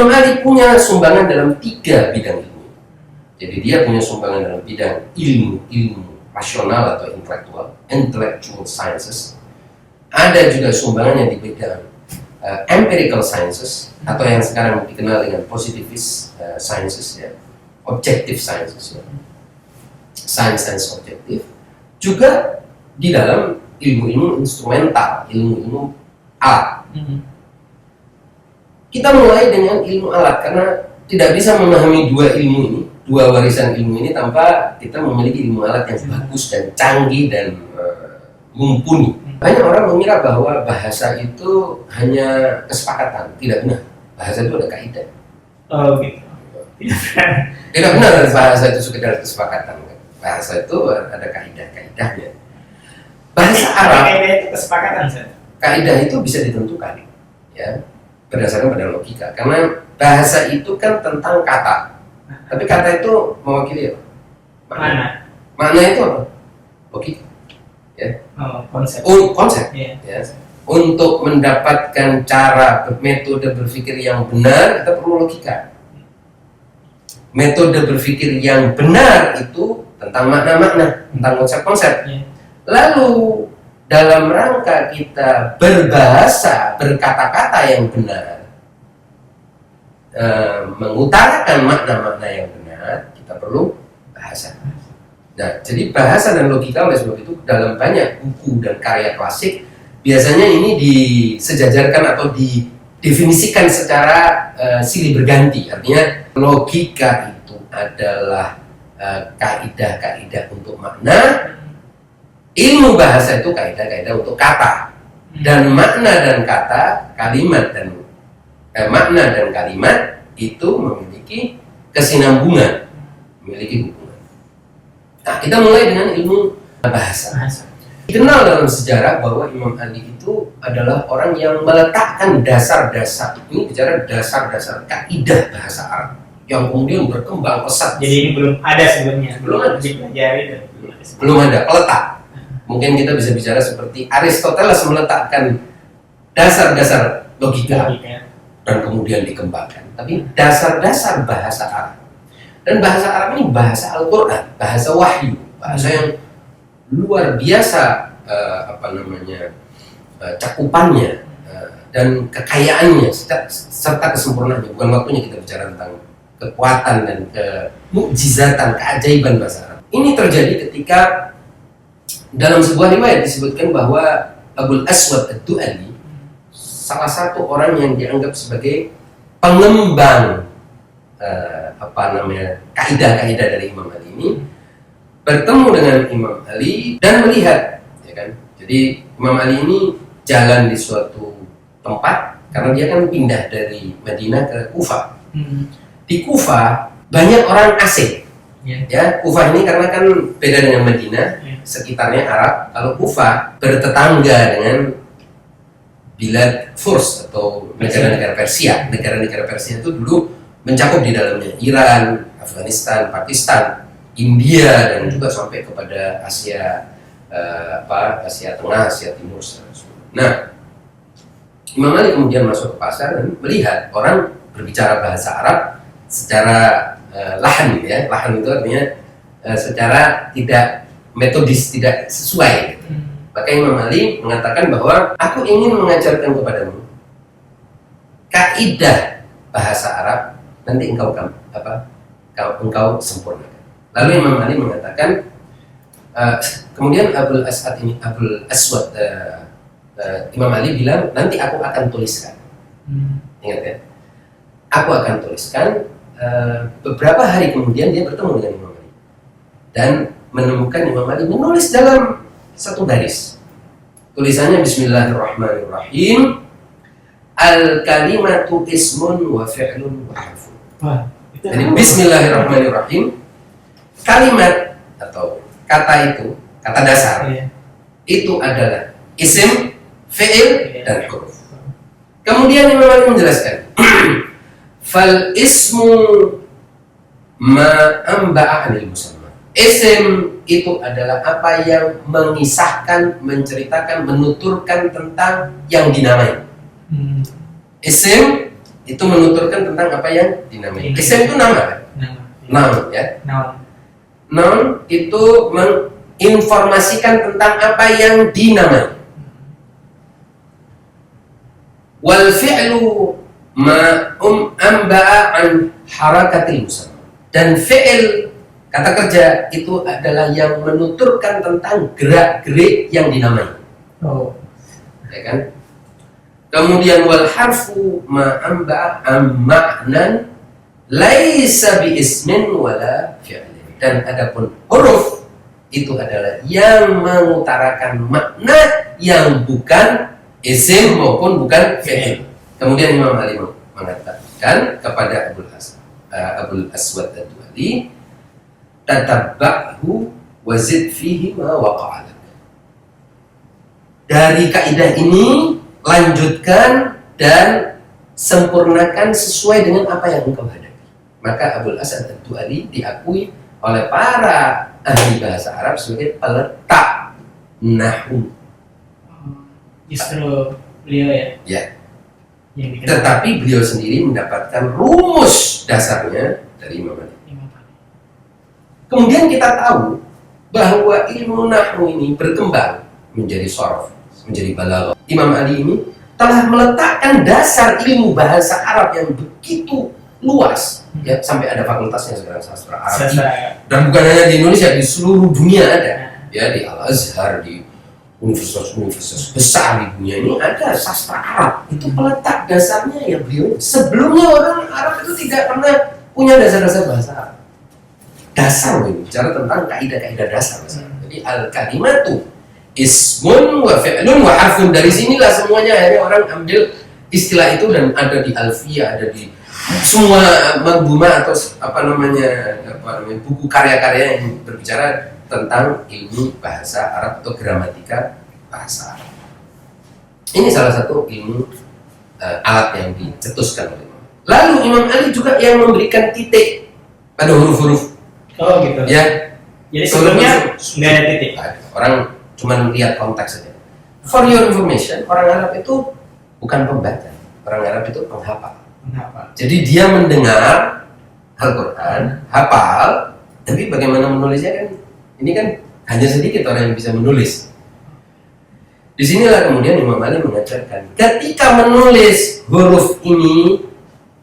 Imam Ali punya sumbangan dalam 3 bidang ilmu. Jadi dia punya sumbangan dalam bidang ilmu rasional atau intellectual sciences. Ada juga sumbangannya di bidang empirical sciences atau yang sekarang dikenal dengan positivist sciences, ya, objective sciences, ya. Science objektif. Juga di dalam ilmu-ilmu instrumental, ilmu-ilmu alat. Kita mulai dengan ilmu alat karena tidak bisa memahami 2 ilmu ini, 2 warisan ilmu ini tanpa kita memiliki ilmu alat yang bagus dan canggih dan mumpuni. Banyak orang mengira bahwa bahasa itu hanya kesepakatan. Tidak benar. Bahasa itu ada kaidah. Oh gitu. Tidak benar bahasa itu sekedar kesepakatan. Bahasa itu ada kaidah-kaidahnya. Bahasa Arab. Kaidah itu kesepakatan, Ustaz. Kaidah itu bisa ditentukan, ya, berdasarkan pada logika. Karena bahasa itu kan tentang kata. Tapi kata itu mewakili apa? Makna. Makna itu apa? Logika. Ya. Konsep. Konsep. Yeah. Ya. Untuk mendapatkan cara metode berpikir yang benar, kita perlu logika. Metode berpikir yang benar itu tentang makna-makna, tentang konsep-konsep. Yeah. Lalu dalam rangka kita berbahasa, berkata-kata yang benar, mengutarakan makna-makna yang benar, kita perlu bahasa. Nah, jadi bahasa dan logika oleh sebab itu dalam banyak buku dan karya klasik biasanya ini disejajarkan atau didefinisikan secara silih berganti. Artinya logika itu adalah kaidah-kaidah untuk makna, ilmu bahasa itu kaidah-kaidah untuk kata, dan makna dan kata, kalimat dan makna dan kalimat itu memiliki kesinambungan, memiliki hubungan. Nah, kita mulai dengan ilmu bahasa. Dikenal dalam sejarah bahwa Imam Ali itu adalah orang yang meletakkan dasar-dasar, ini bicara dasar-dasar kaidah bahasa Arab yang kemudian berkembang pesat. Jadi ini belum ada sebelumnya. Belum ada. Dipelajari dan belum ada peletak. Mungkin kita bisa bicara seperti Aristoteles meletakkan dasar-dasar logika dan kemudian dikembangkan. Tapi dasar-dasar bahasa Arab. Dan bahasa Arab ini bahasa Al-Quran, bahasa wahyu, bahasa yang luar biasa cakupannya dan kekayaannya serta kesempurnaannya. Bukan waktunya kita bicara tentang kekuatan dan kemukjizatan, keajaiban bahasa Arab. Ini terjadi ketika dalam sebuah riwayat disebutkan bahwa Abul Aswad Ad-Du'ali, salah satu orang yang dianggap sebagai pengembang kaidah-kaidah dari Imam Ali ini, bertemu dengan Imam Ali dan melihat, ya kan? Jadi Imam Ali ini jalan di suatu tempat karena dia kan pindah dari Madinah ke Kufah. Di Kufah banyak orang asing. Ya, Kufah ini karena kan beda dengan Madinah, sekitarnya Arab. Kalau Kufah bertetangga dengan Bilad Furs atau negara-negara Persia. Negara-negara Persia itu dulu mencakup di dalamnya Iran, Afghanistan, Pakistan, India, dan juga sampai kepada Asia Asia Tengah, Asia Timur. Nah, Imam Ali kemudian masuk ke pasar dan melihat orang berbicara bahasa Arab secara lahan, ya. Lahan itu artinya secara tidak metodis, tidak sesuai. Maka Imam Ali mengatakan bahwa aku ingin mengajarkan kepadamu kaidah bahasa Arab, nanti engkau sempurnakan. Lalu Imam Ali mengatakan, kemudian Abul Aswad Imam Ali bilang, nanti aku akan tuliskan. Ingat ya, aku akan tuliskan. Beberapa hari kemudian dia bertemu dengan Imam Ali dan menemukan Imam Ali menulis dalam satu garis. Tulisannya Bismillahirrahmanirrahim. Al-kalimatu ismun wa fi'lun wa harfun. Jadi Bismillahirrahmanirrahim, kalimat atau kata itu, kata dasar, itu adalah isim, fi'il, dan huruf. Kemudian Imam Ali menjelaskan, fal ismu ma amba'a anil musamma. Isim itu adalah apa yang mengisahkan, menceritakan, menuturkan tentang yang dinamai. Isim itu menuturkan tentang apa yang dinamai. Ism itu nama kan? Noun ya. Noun itu menginformasikan tentang apa yang dinamai. Wal fi'lu ma amba'a an harakatil musamma. Dan fi'il kata kerja itu adalah yang menuturkan tentang gerak-gerik yang dinamai. Oh. Ya kan? Kemudian wal harfu ma amba'a an ma'nan laisa bi ismin wala fi'lin. Dan adapun huruf itu adalah yang mengutarakan makna yang bukan isim maupun bukan fi'il. Kemudian Imam Ali mengatakan kepada Abul Aswad ad-Duali, tatabba'hu wazid fihi ma waqa'a lak. Dari kaidah ini lanjutkan dan sempurnakan sesuai dengan apa yang engkau hadapi. Maka Abul Aswad ad-Duali diakui oleh para ahli bahasa Arab sebagai peletak nahwu. Justru beliau ya. Ya. Yang dikenal. Tetapi beliau sendiri mendapatkan rumus dasarnya dari Imam Ali. Kemudian kita tahu bahwa ilmu nahwu ini berkembang menjadi sharaf, menjadi balaghah. Imam Ali ini telah meletakkan dasar ilmu bahasa Arab yang begitu luas, ya, sampai ada fakultasnya sekarang, sastra Arab. Dan bukan hanya di Indonesia, di seluruh dunia ada. Ya, di Al-Azhar, di universitas-universitas besar di dunia ini ada sastra Arab. Itu peletak dasarnya ya beliau. Sebelumnya orang Arab itu tidak pernah punya dasar-dasar bahasa Arab. Dasar ini bicara tentang kaidah-kaidah dasar bahasa Arab. Jadi al-kalimatu ismun wa fi'lun wa harfun. Dari sinilah semuanya akhirnya orang ambil istilah itu dan ada di Alfiyah, ada di semua manzumah atau apa namanya buku karya-karya yang berbicara tentang ilmu bahasa Arab atau gramatika bahasa Arab. Ini salah satu ilmu alat yang dicetuskan oleh Imam. Lalu Imam Ali juga yang memberikan titik pada huruf-huruf. Oh gitu. Ya. Jadi sebelumnya nggak ada titik. Orang cuma lihat konteks saja. For your information, orang Arab itu bukan pembaca. Orang Arab itu penghafal. Kenapa? Jadi dia mendengar Al-Quran, hafal, tapi bagaimana menulisnya kan? Ini kan hanya sedikit orang yang bisa menulis. Disinilah kemudian Imam Ali mengajarkan, ketika menulis huruf ini,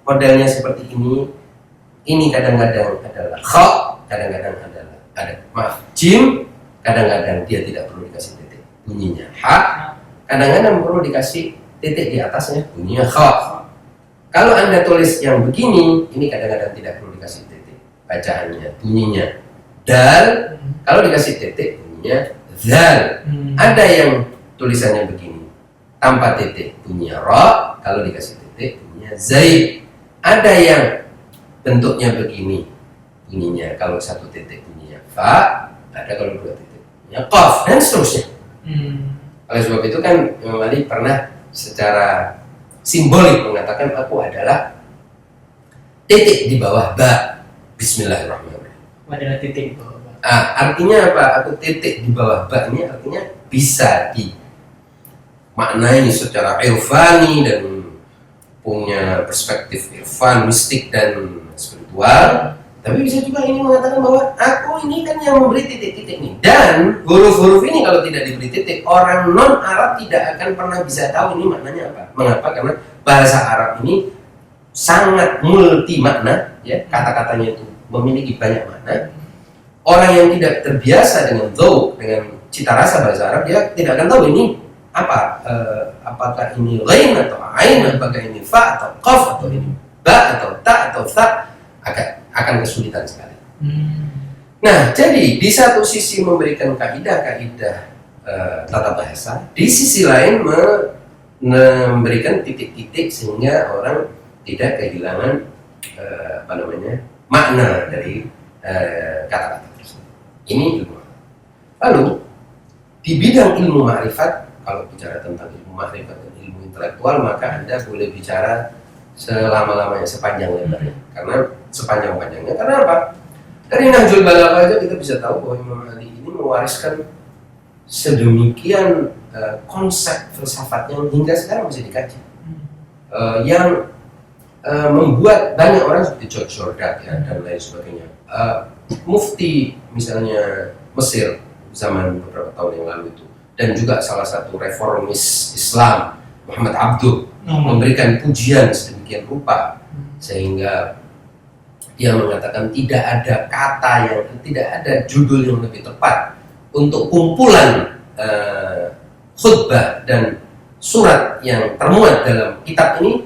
modelnya seperti ini kadang-kadang adalah kha, kadang-kadang adalah jim, kadang-kadang dia tidak perlu dikasih titik, bunyinya ha, kadang-kadang perlu dikasih titik di atasnya, bunyinya kha. Kalau Anda tulis yang begini, ini kadang-kadang tidak perlu dikasih titik, bacaannya, bunyinya dal. Kalau dikasih titik bunyinya zal. Ada yang tulisannya begini tanpa titik bunyinya ra, kalau dikasih titik bunyinya zaid. Ada yang bentuknya begini bunyinya kalau satu titik bunyinya fa, ada kalau dua titik bunyinya qaf, dan seterusnya. Oleh sebab itu kan Imam Ali pernah secara simbolik mengatakan aku adalah titik di bawah ba. Bismillahirrahmanirrahim. Adalah titik di bawah. Artinya apa? Aku titik di bawah ba ini artinya bisa dimaknai secara irfani dan punya perspektif irfan, mistik dan spiritual. Tapi bisa juga ini mengatakan bahwa aku ini kan yang memberi titik-titik ini. Dan huruf-huruf ini kalau tidak diberi titik, orang non-Arab tidak akan pernah bisa tahu ini maknanya apa. Mengapa? Karena bahasa Arab ini sangat multi makna, ya, kata-katanya itu memiliki banyak makna. Orang yang tidak terbiasa dengan dzauq, dengan cita rasa bahasa Arab, dia tidak akan tahu ini apa. Apakah ini ghain atau ain, apakah ini fa atau qaf, atau ini ba atau ta atau tha, akan kesulitan sekali. Nah, jadi di satu sisi memberikan kaidah-kaidah tata bahasa, di sisi lain memberikan titik-titik sehingga orang tidak kehilangan makna dari kata-kata tersebut. Ini ilmu. Lalu di bidang ilmu ma'rifat, kalau bicara tentang ilmu ma'rifat dan ilmu intelektual, maka Anda boleh bicara selama-lamanya, sepanjang lebarnya. Karena sepanjang-panjangnya. Karena apa? Dari Nahjul Balaghah aja kita bisa tahu bahwa Imam Ali ini mewariskan sedemikian konsep filsafat yang hingga sekarang masih dikaji. Yang membuat banyak orang seperti George Sordak ya, dan lain sebagainya. Mufti misalnya Mesir zaman beberapa tahun yang lalu itu, dan juga salah satu reformis Islam Muhammad Abduh memberikan pujian sedemikian rupa sehingga dia mengatakan tidak ada kata yang, tidak ada judul yang lebih tepat untuk kumpulan khutbah dan surat yang termuat dalam kitab ini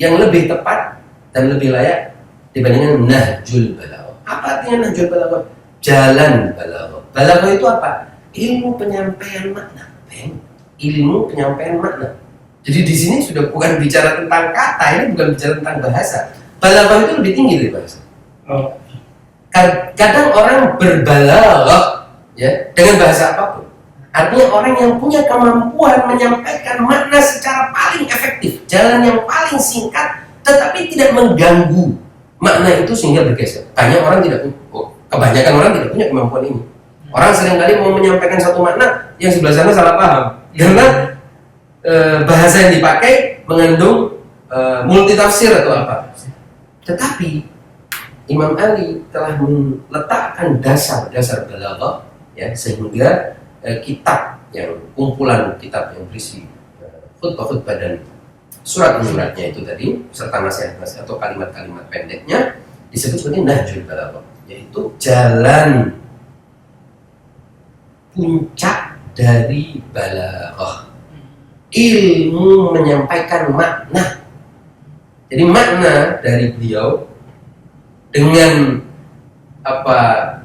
yang lebih tepat dan lebih layak dibandingkan Nahjul Balaghah. Apa artinya Nahjul Balaghah? Jalan Balaghah. Balaghah itu apa? Ilmu penyampaian makna. Ilmu penyampaian makna. Jadi di sini sudah bukan bicara tentang kata, ini bukan bicara tentang bahasa. Balaghah itu lebih tinggi dari bahasa. Kadang orang berbalaghah ya dengan bahasa apapun. Artinya orang yang punya kemampuan menyampaikan makna secara paling efektif, jalan yang paling singkat, tetapi tidak mengganggu makna itu sehingga bergeser. Banyak orang kebanyakan orang tidak punya kemampuan ini. Orang seringkali mau menyampaikan satu makna, yang sebelah sana salah paham, karena bahasa yang dipakai mengandung multitafsir atau apa. Tetapi Imam Ali telah meletakkan dasar-dasar balaghah ya, sehingga kitab yang kumpulan kitab yang berisi khutbah-khutbah dan surat-suratnya itu tadi serta nasihat-nasihat atau kalimat-kalimat pendeknya disebut sebagai Nahjul Balaghah, yaitu jalan puncak dari balaghah, ilmu menyampaikan makna. Jadi makna dari beliau dengan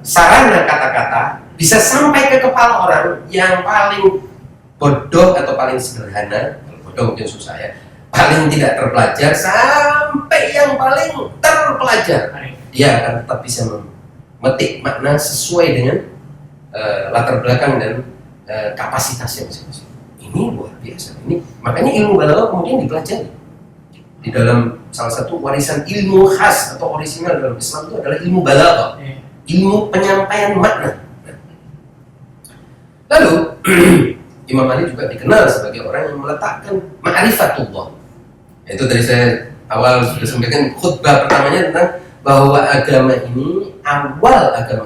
sarana kata-kata bisa sampai ke kepala orang yang paling bodoh atau paling sederhana. Bodoh mungkin susah ya, paling tidak terpelajar sampai yang paling terpelajar, dia akan tetap bisa memetik makna sesuai dengan latar belakang dan kapasitasnya masing-masing. Ini luar biasa. Ini makanya ilmu balaghah kemudian dipelajari di dalam salah satu warisan ilmu khas atau orisinal dalam Islam itu adalah ilmu balaghah, ilmu penyampaian makna. Lalu Imam Ali juga dikenal sebagai orang yang meletakkan ma'rifatullah. Itu tadi saya awal sudah sampaikan, khutbah pertamanya tentang bahwa awal agama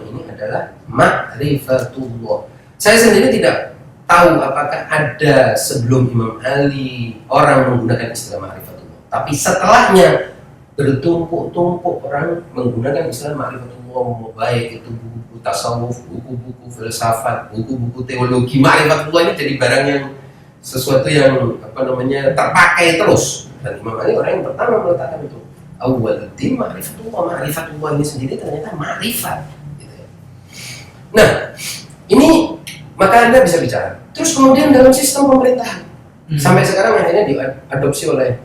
ini adalah ma'rifatullah. Saya sendiri tidak tahu apakah ada sebelum Imam Ali orang menggunakan istilah ma'rifatullah. Tapi setelahnya bertumpuk-tumpuk orang menggunakan istilah ma'rifatullah, baik itu buku tasawuf, buku-buku filsafat, buku-buku teologi. Ma'rifatullah ini jadi barang yang sesuatu yang terpakai terus. Dan Imam Ali orang yang pertama meletakkan itu. Awal din ma'rifatullah ini sendiri ternyata ma'rifat. Gitu ya. Nah, ini maka Anda bisa bicara. Terus kemudian dalam sistem pemerintahan, sampai sekarang akhirnya diadopsi oleh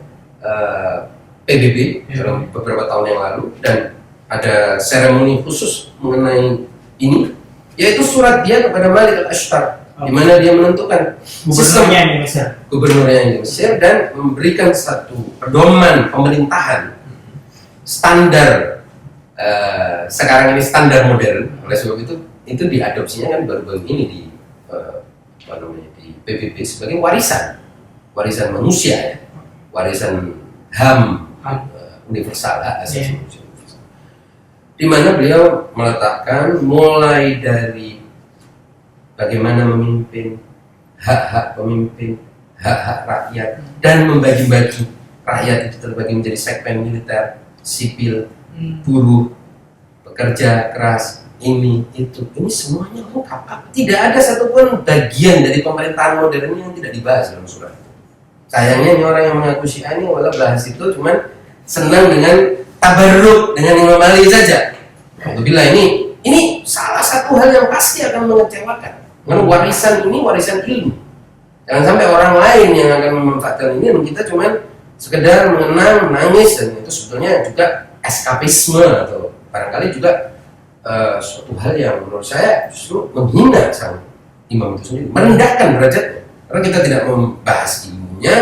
PBB dalam beberapa tahun yang lalu, dan ada seremoni khusus mengenai ini, yaitu surat dia kepada Malik al-Ashtar, di mana dia menentukan sistem gubernurnya di Mesir dan memberikan satu pedoman pemerintahan standar sekarang ini standar modern. Oleh sebab itu diadopsinya kan baru-baru ini di PBB sebagai warisan manusia ya, warisan HAM universal, hak asasi manusia. Di mana beliau meletakkan mulai dari bagaimana memimpin, hak-hak pemimpin, hak-hak rakyat, dan membagi-bagi rakyat itu terbagi menjadi segmen militer, sipil, buruh, pekerja keras, ini semuanya lengkap. Tidak ada satupun bagian dari pemerintahan modern yang tidak dibahas dalam surat. Sayangnya ini orang yang mengaku Syiah ini walau bahas itu cuman senang dengan tabarruk dengan Imam Ali saja. Alhamdulillah, ini salah satu hal yang pasti akan mengecewakan. Karena warisan ini warisan ilmu. Jangan sampai orang lain yang akan memanfaatkan ini, dan kita cuma sekedar mengenang, menangis, dan itu sebetulnya juga eskapisme atau barangkali juga suatu hal yang menurut saya justru menghina sang imam itu sendiri, merendahkan derajatnya. Karena kita tidak membahas ilmunya,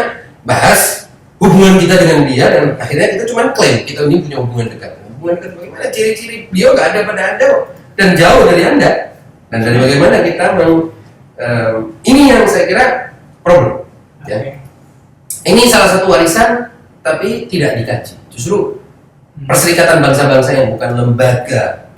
bahas hubungan kita dengan dia, dan akhirnya kita cuma klaim kita ini punya hubungan dekat. Hubungan dekat bagaimana? Ciri-ciri beliau nggak ada pada Anda dan jauh dari Anda. Dan dari bagaimana kita ini yang saya kira problem. Ya. Ini salah satu warisan tapi tidak dikaji. Justru Perserikatan Bangsa-Bangsa yang bukan lembaga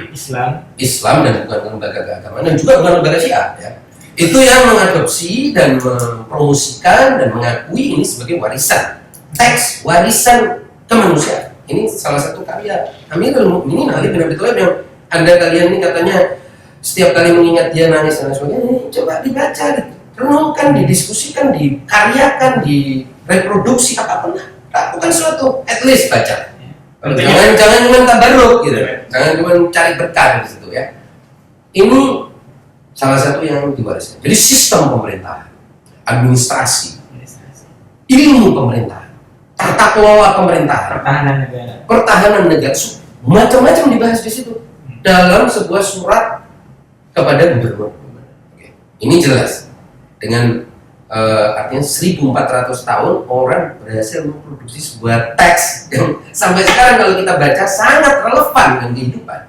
Islam dan bukan lembaga keagamaan dan juga bukan lembaga Syiah, ya, itu yang mengadopsi dan mempromosikan dan mengakui ini sebagai warisan teks, warisan kemanusiaan. Ini salah satu karya Amirul Mukminin Ali bin Abi Thalib yang Anda kalian ini katanya setiap kali mengingat dia nangis dan sebagainya. Ini coba dibaca, renungkan, didiskusikan, dikaryakan, direproduksi, apapun lah. Lakukan sesuatu, at least baca. Jangan cuma tabarruk gitu, jangan cuma cari berkah di situ, ya. Ini salah satu yang diwariskan. Jadi sistem pemerintahan, administrasi, ilmu pemerintahan, tata kelola pemerintahan, pertahanan negara, macam-macam dibahas di situ dalam sebuah surat kepada gubernur. Ini jelas dengan artinya 1400 tahun orang berhasil memproduksi sebuah teks yang sampai sekarang kalau kita baca sangat relevan dengan kehidupan.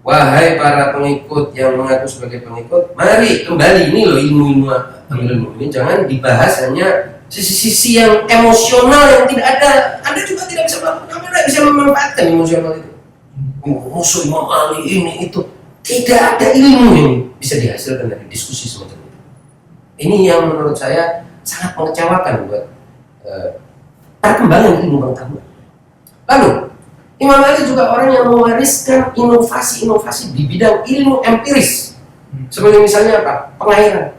Wahai para pengikut yang mengaku sebagai pengikut, mari kembali, ini loh ilmu-ilmu Amirul Mukminin, jangan dibahas hanya sisi-sisi yang emosional yang tidak ada. Anda juga tidak bisa melakukan, Anda tidak bisa memanfaatkan emosional itu. Musuh Imam Ali ini itu, tidak ada ilmu yang bisa dihasilkan dari diskusi semacam itu. Ini yang menurut saya sangat mengecewakan buat perkembangan ilmu pengetahuan. Lalu Imam Ali juga orang yang mewariskan inovasi-inovasi di bidang ilmu empiris. Seperti misalnya apa? Pengairan.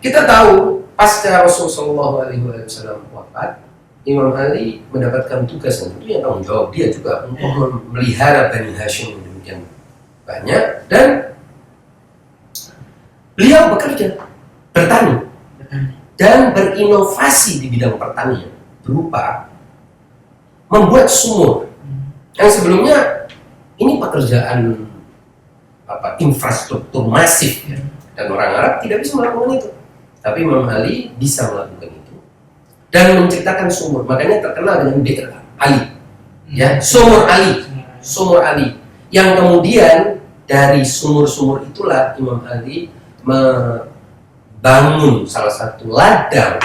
Kita tahu pasca Rasulullah SAW wafat, Imam Ali mendapatkan tugas yang tentunya tanggung jawab dia juga untuk memelihara Bani Hashim yang demikian banyak, dan beliau bekerja, bertani dan berinovasi di bidang pertanian berupa membuat sumur yang sebelumnya ini pekerjaan infrastruktur masif, ya, dan orang Arab tidak bisa melakukan itu, tapi Imam Ali bisa melakukan itu dan menciptakan sumur. Makanya terkenal dengan Bir Ali, ya, sumur Ali yang kemudian dari sumur-sumur itulah Imam Ali membangun salah satu ladang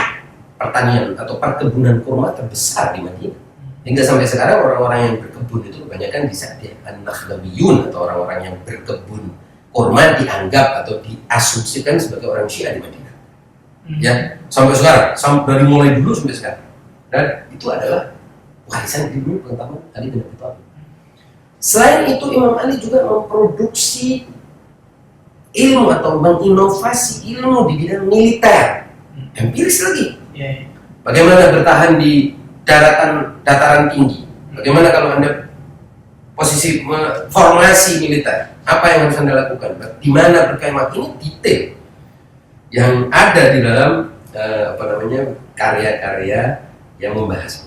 pertanian atau perkebunan kurma terbesar di Madinah. Hingga sampai sekarang orang-orang yang berkebun itu kebanyakan an-Nakhlabiyun atau orang-orang yang berkebun kurma dianggap atau diasumsikan sebagai orang Syiah di Madinah. Ya, sampai sekarang, dari mulai dulu sampai sekarang. Dan itu adalah warisan ilmu pengetahuan Ali bin Abi Thalib. Selain itu Imam Ali juga memproduksi ilmu atau menginovasi ilmu di bidang militer, empiris lagi. Bagaimana bertahan di dataran tinggi? Bagaimana kalau Anda posisi formasi militer? Apa yang harus Anda lakukan? Di mana berkemah? Ini detail yang ada di dalam karya-karya yang membahas.